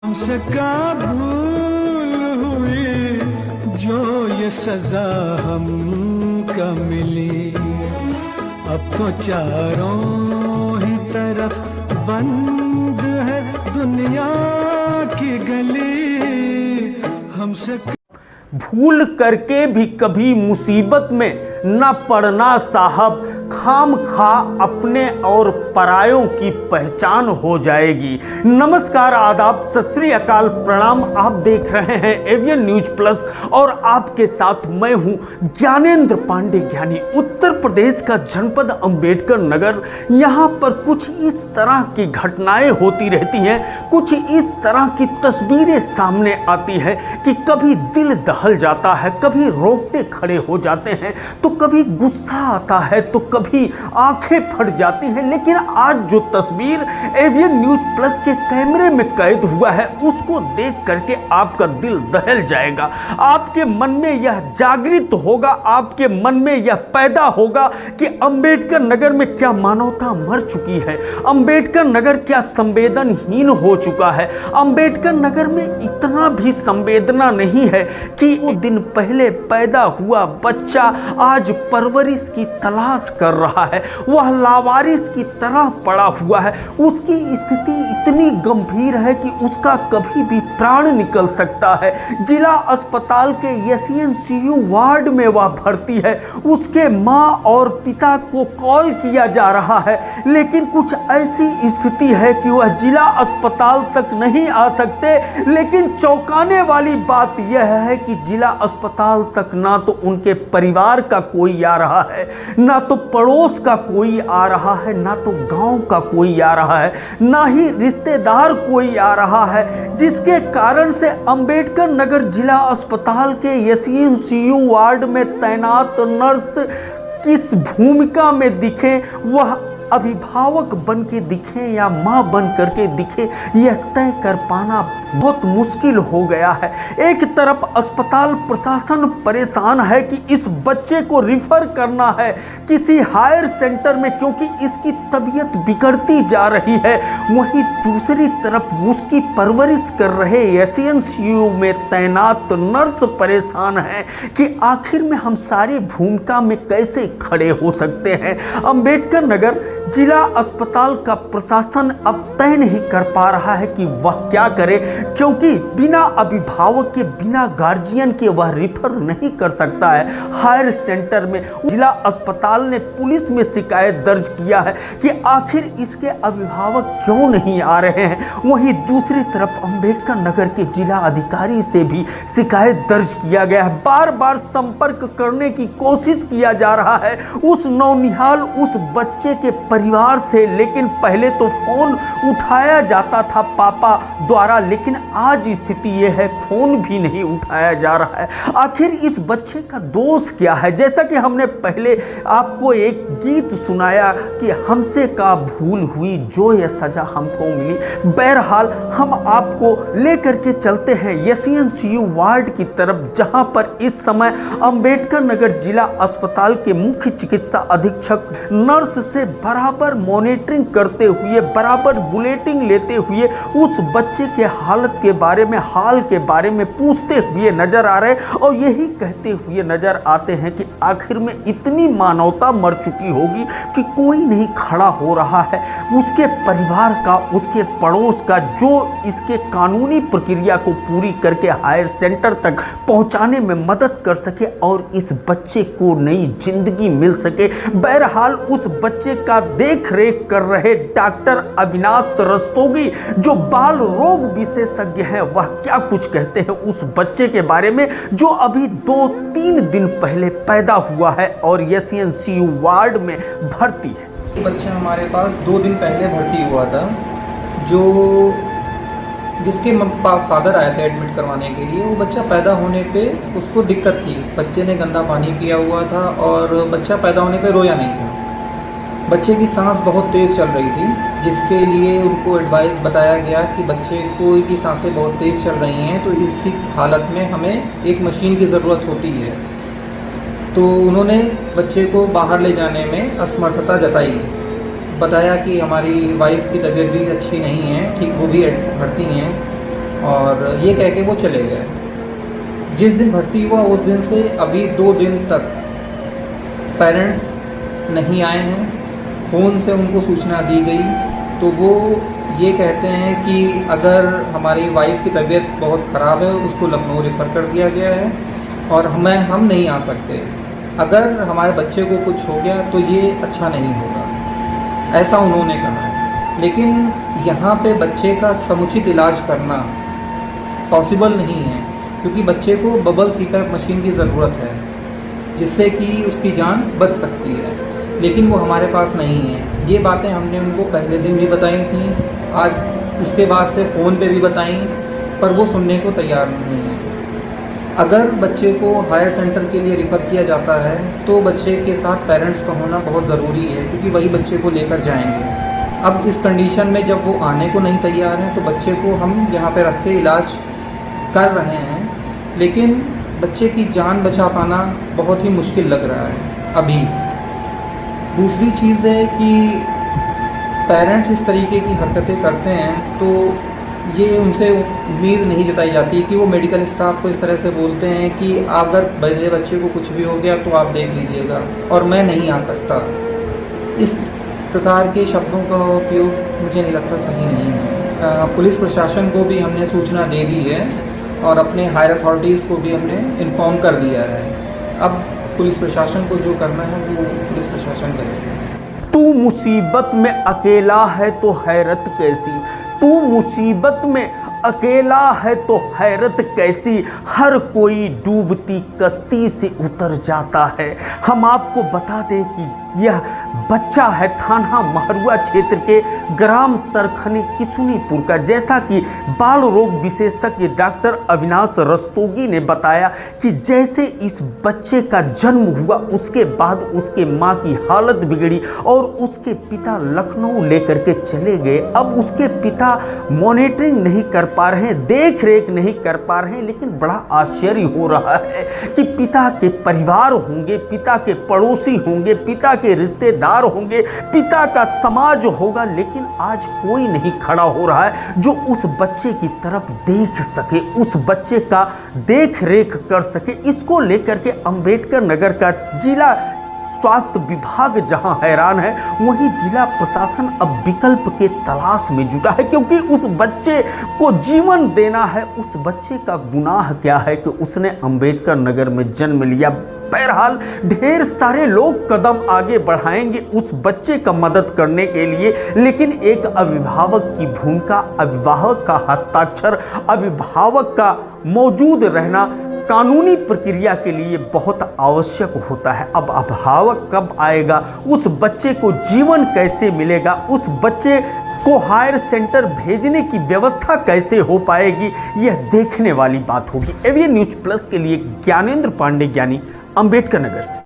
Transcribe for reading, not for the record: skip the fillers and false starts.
हमसे का भूल हुई जो ये सजा हमको मिली। अब तो चारों ही तरफ बंद है दुनिया की गली। हमसे भूल करके भी कभी मुसीबत में न पड़ना साहब, खाम खा अपने और परायों की पहचान हो जाएगी। नमस्कार, आदाब, सत श्री अकाल, प्रणाम। आप देख रहे हैं एवियन न्यूज प्लस और आपके साथ मैं हूं ज्ञानेंद्र पांडे ज्ञानी। उत्तर प्रदेश का जनपद अंबेडकर नगर, यहां पर कुछ इस तरह की घटनाएं होती रहती हैं, कुछ इस तरह की तस्वीरें सामने आती है कि कभी दिल दहल जाता है, कभी रोंगटे खड़े हो जाते हैं, तो कभी गुस्सा आता है, तो कभी आंखें फट जाती हैं। लेकिन आज जो तस्वीर एवियन न्यूज प्लस के कैमरे में कैद हुआ है, उसको देख करके आपका दिल दहल जाएगा। आपके मन में यह जागृत होगा, आपके मन में यह पैदा होगा कि अंबेडकर नगर में क्या मानवता मर चुकी है, अंबेडकर नगर क्या संवेदनहीन हो चुका है, अंबेडकर नगर में इतना भी संवेदना नहीं है कि वो दिन पहले पैदा हुआ बच्चा आज परवरिश की तलाश कर रहा है, वह लावारिस की तरह पड़ा हुआ है। उसकी स्थिति इतनी गंभीर है कि उसका कभी भी प्राण निकल सकता है। जिला अस्पताल के एसईएनसीयू वार्ड में वह भर्ती है। उसके मां और पिता को कॉल किया जा रहा है, लेकिन कुछ ऐसी स्थिति है कि वह जिला अस्पताल तक नहीं आ सकते। लेकिन चौंकाने वाली बात यह है कि जिला अस्पताल तक ना तो उनके परिवार का कोई आ रहा है, ना तो पड़ोस का कोई आ रहा है, ना तो गांव का कोई आ रहा है, ना ही रिश्तेदार कोई आ रहा है, जिसके कारण से अंबेडकर नगर जिला अस्पताल के एसईएनसीयू वार्ड में तैनात नर्स किस भूमिका में दिखे, वह अभिभावक बन के दिखे या मां बन करके दिखे, यह तय कर पाना बहुत मुश्किल हो गया है। एक तरफ अस्पताल प्रशासन परेशान है कि इस बच्चे को रिफर करना है किसी हायर सेंटर में, क्योंकि इसकी तबीयत बिगड़ती जा रही है। वहीं दूसरी तरफ उसकी परवरिश कर रहे एसईएनसीयू में तैनात नर्स परेशान है कि आखिर में हम सारी भूमिका में कैसे खड़े हो सकते हैं। अंबेडकर नगर जिला अस्पताल का प्रशासन अब तय नहीं कर पा रहा है कि वह क्या करे, क्योंकि बिना अभिभावक के, बिना गार्जियन के वह रिफर नहीं कर सकता है हायर सेंटर में। जिला अस्पताल ने पुलिस में शिकायत दर्ज किया है कि आखिर इसके अभिभावक क्यों नहीं आ रहे हैं। वहीं दूसरी तरफ अंबेडकर नगर के जिला अधिकारी से भी शिकायत दर्ज किया गया है। बार बार संपर्क करने की कोशिश किया जा रहा है उस नौनिहाल, उस बच्चे के परिवार से, लेकिन पहले तो फोन उठाया जाता था पापा द्वारा, लेकिन आज स्थिति यह है फोन भी नहीं उठाया जा रहा है। आखिर इस बच्चे का दोष क्या है? जैसा कि हमने पहले आपको एक गीत सुनाया कि हमसे का भूल हुई जो ये सजा हमको मिली। बहरहाल हम आपको लेकर के चलते हैं एसईएनसीयू वार्ड की तरफ, जहां पर इस समय अंबेडकर नगर जिला अस्पताल के मुख्य चिकित्सा अधीक्षक नर्स से बराबर मॉनिटरिंग करते हुए, बराबर बुलेटिन लेते हुए उस बच्चे के हालत के बारे में, हाल के बारे में पूछते हुए नजर आ रहे और यही कहते हुए नजर आते हैं कि आखिर में इतनी मानवता मर चुकी होगी कि कोई नहीं खड़ा हो रहा है उसके परिवार का, उसके पड़ोस का, जो इसके कानूनी प्रक्रिया को पूरी करके हायर सेंटर तक पहुंचाने में मदद कर सके और इस बच्चे को नई जिंदगी मिल सके। बहरहाल उस बच्चे का देख रेख कर रहे डॉक्टर अविनाश रस्तोगी, जो बाल रोग विशेषज्ञ हैं, वह क्या कुछ कहते हैं उस बच्चे के बारे में जो अभी 2-3 दिन पहले पैदा हुआ है और एसईएनसीयू वार्ड में भर्ती है। बच्चा हमारे पास 2 दिन पहले भर्ती हुआ था, जो जिसके फादर आए थे एडमिट करवाने के लिए। वो बच्चा पैदा होने पे उसको दिक्कत थी, बच्चे ने गंदा पानी पिया हुआ था और बच्चा पैदा होने पे रोया नहीं था। बच्चे की सांस बहुत तेज़ चल रही थी, जिसके लिए उनको एडवाइस बताया गया कि बच्चे की सांसें बहुत तेज़ चल रही हैं, तो इसी हालत में हमें एक मशीन की ज़रूरत होती है। तो उन्होंने बच्चे को बाहर ले जाने में असमर्थता जताई, बताया कि हमारी वाइफ की तबीयत भी अच्छी नहीं है, ठीक वो भी भर्ती हैं, और ये कह के वो चले गए। जिस दिन भर्ती हुआ उस दिन से अभी 2 दिन तक पेरेंट्स नहीं आए हैं। फ़ोन से उनको सूचना दी गई तो वो ये कहते हैं कि अगर हमारी वाइफ की तबीयत बहुत ख़राब है, उसको लखनऊ रेफ़र कर दिया गया है और हम नहीं आ सकते। अगर हमारे बच्चे को कुछ हो गया तो ये अच्छा नहीं होगा, ऐसा उन्होंने कहा है। लेकिन यहाँ पे बच्चे का समुचित इलाज करना पॉसिबल नहीं है, क्योंकि बच्चे को बबल सीपैप मशीन की ज़रूरत है जिससे कि उसकी जान बच सकती है, लेकिन वो हमारे पास नहीं है। ये बातें हमने उनको पहले दिन भी बताई थी, आज उसके बाद से फ़ोन पे भी बताई, पर वो सुनने को तैयार नहीं है। अगर बच्चे को हायर सेंटर के लिए रेफ़र किया जाता है तो बच्चे के साथ पेरेंट्स का होना बहुत ज़रूरी है, क्योंकि वही बच्चे को लेकर जाएंगे। अब इस कंडीशन में जब वो आने को नहीं तैयार हैं तो बच्चे को हम यहाँ पे रख के इलाज कर रहे हैं, लेकिन बच्चे की जान बचा पाना बहुत ही मुश्किल लग रहा है अभी। दूसरी चीज़ है कि पेरेंट्स इस तरीके की हरकतें करते हैं तो ये उनसे उम्मीद नहीं जताई जाती कि वो मेडिकल स्टाफ को इस तरह से बोलते हैं कि अगर मेरे बच्चे को कुछ भी हो गया तो आप देख लीजिएगा और मैं नहीं आ सकता। इस प्रकार के शब्दों का उपयोग मुझे नहीं लगता सही नहीं है। पुलिस प्रशासन को भी हमने सूचना दे दी है और अपने हायर अथॉरिटीज़ को भी हमने इन्फॉर्म कर दिया है। अब पुलिस प्रशासन को जो करना है वो पुलिस प्रशासन करेगा। तू मुसीबत में अकेला है तो हैरत कैसी, तू मुसीबत में अकेला है तो हैरत कैसी, हर कोई डूबती कश्ती से उतर जाता है। हम आपको बता दें कि यह बच्चा है थाना महरुआ क्षेत्र के ग्राम सरखनी किशुनीपुर का। जैसा कि बाल रोग विशेषज्ञ डॉक्टर अविनाश रस्तोगी ने बताया कि जैसे इस बच्चे का जन्म हुआ उसके बाद उसके मां की हालत बिगड़ी और उसके पिता लखनऊ लेकर के चले गए। अब उसके पिता मॉनिटरिंग नहीं कर पा रहे हैं, देख रेख नहीं कर पा रहे हैं, लेकिन बड़ा आश्चर्य हो रहा है कि पिता के परिवार होंगे, पिता के पड़ोसी होंगे, पिता के रिश्तेदार होंगे, पिता का समाज होगा, लेकिन आज कोई नहीं खड़ा हो रहा है जो उस बच्चे की तरफ देख सके, उस बच्चे का देख रेख कर सके। इसको लेकर के अंबेडकर नगर का जिला स्वास्थ्य विभाग जहां हैरान है, वहीं जिला प्रशासन अब विकल्प के तलाश में जुटा है, क्योंकि उस बच्चे को जीवन देना है। उस बच्चे का गुनाह क्या है कि उसने अंबेडकर नगर में जन्म लिया। बहरहाल ढेर सारे लोग कदम आगे बढ़ाएंगे उस बच्चे का मदद करने के लिए, लेकिन एक अभिभावक की भूमिका, अभिभावक का हस्ताक्षर, अभिभावक का मौजूद रहना कानूनी प्रक्रिया के लिए बहुत आवश्यक होता है। अब अभिभावक कब आएगा, उस बच्चे को जीवन कैसे मिलेगा, उस बच्चे को हायर सेंटर भेजने की व्यवस्था कैसे हो पाएगी, यह देखने वाली बात होगी। एवीएन न्यूज प्लस के लिए ज्ञानेंद्र पांडे, ज्ञानी, अंबेडकर नगर से।